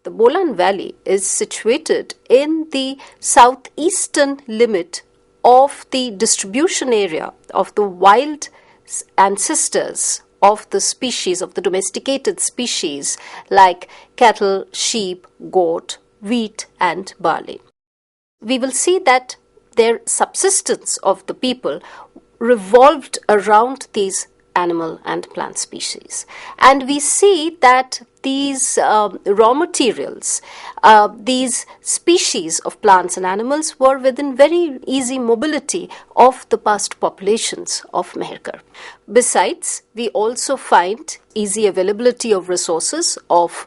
The Bolan Valley is situated in the southeastern limit of the distribution area of the wild ancestors of the species, of the domesticated species like cattle, sheep, goat, wheat and barley. We will see that their subsistence of the people revolved around these animal and plant species. And we see that these raw materials, these species of plants and animals were within very easy mobility of the past populations of Meherkar. Besides, we also find easy availability of resources of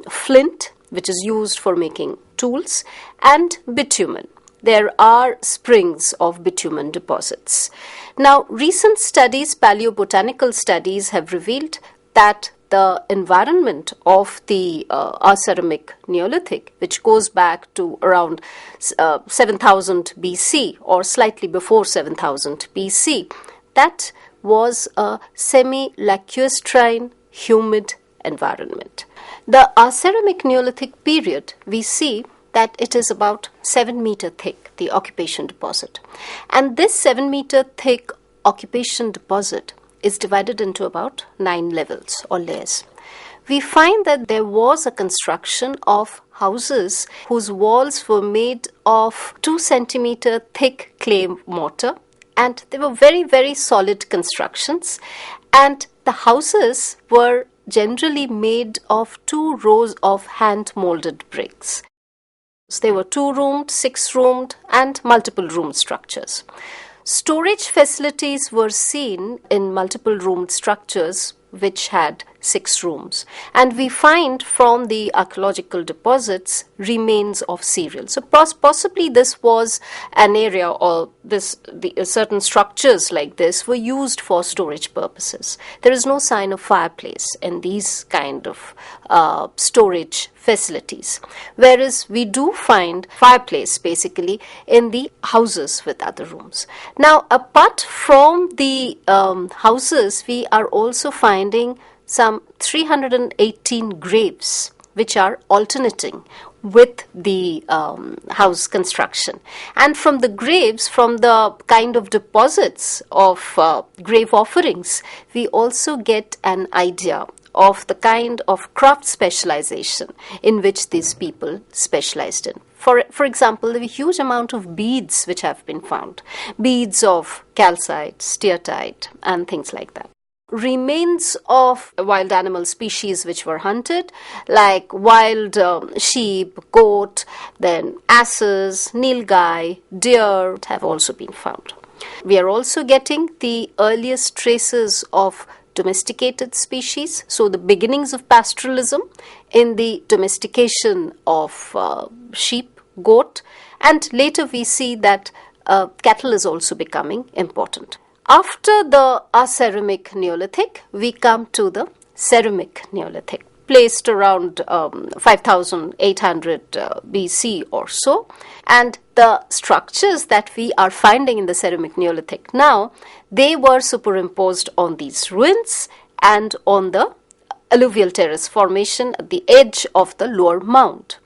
flint, which is used for making tools, and bitumen. There are springs of bitumen deposits. Now, recent studies, paleobotanical studies, have revealed that the environment of the Aceramic Neolithic, which goes back to around 7000 BC or slightly before 7000 BC, that was a semi-lacustrine, humid environment. The Aceramic Neolithic period, we see that it is about 7 meter thick, the occupation deposit. And this 7 meter thick occupation deposit is divided into about 9 levels or layers. We find that there was a construction of houses whose walls were made of 2 centimeter thick clay mortar, and they were very, very solid constructions. And the houses were generally made of 2 rows of hand molded bricks. They were 2-roomed, 6-roomed, and multiple room structures. Storage facilities were seen in multiple roomed structures which had 6 rooms. And we find from the archaeological deposits remains of cereals. So possibly this was an area, or certain structures like this were used for storage purposes. There is no sign of fireplace in these kind of storage facilities, whereas we do find fireplace basically in the houses with other rooms. Now, apart from the houses, we are also finding some 318 graves which are alternating with the house construction. And from the graves, from the kind of deposits of grave offerings, we also get an idea of the kind of craft specialization in which these people specialized in. For example, there are a huge amount of beads which have been found. Beads of calcite, steatite, and things like that. Remains of wild animal species which were hunted, like wild sheep, goat, then asses, nilgai, deer have also been found. We are also getting the earliest traces of domesticated species, so the beginnings of pastoralism in the domestication of sheep, goat, and later we see that cattle is also becoming important. After the Aceramic Neolithic, we come to the Ceramic Neolithic, placed around 5800 BC or so. And the structures that we are finding in the Ceramic Neolithic now, they were superimposed on these ruins and on the alluvial terrace formation at the edge of the lower mound.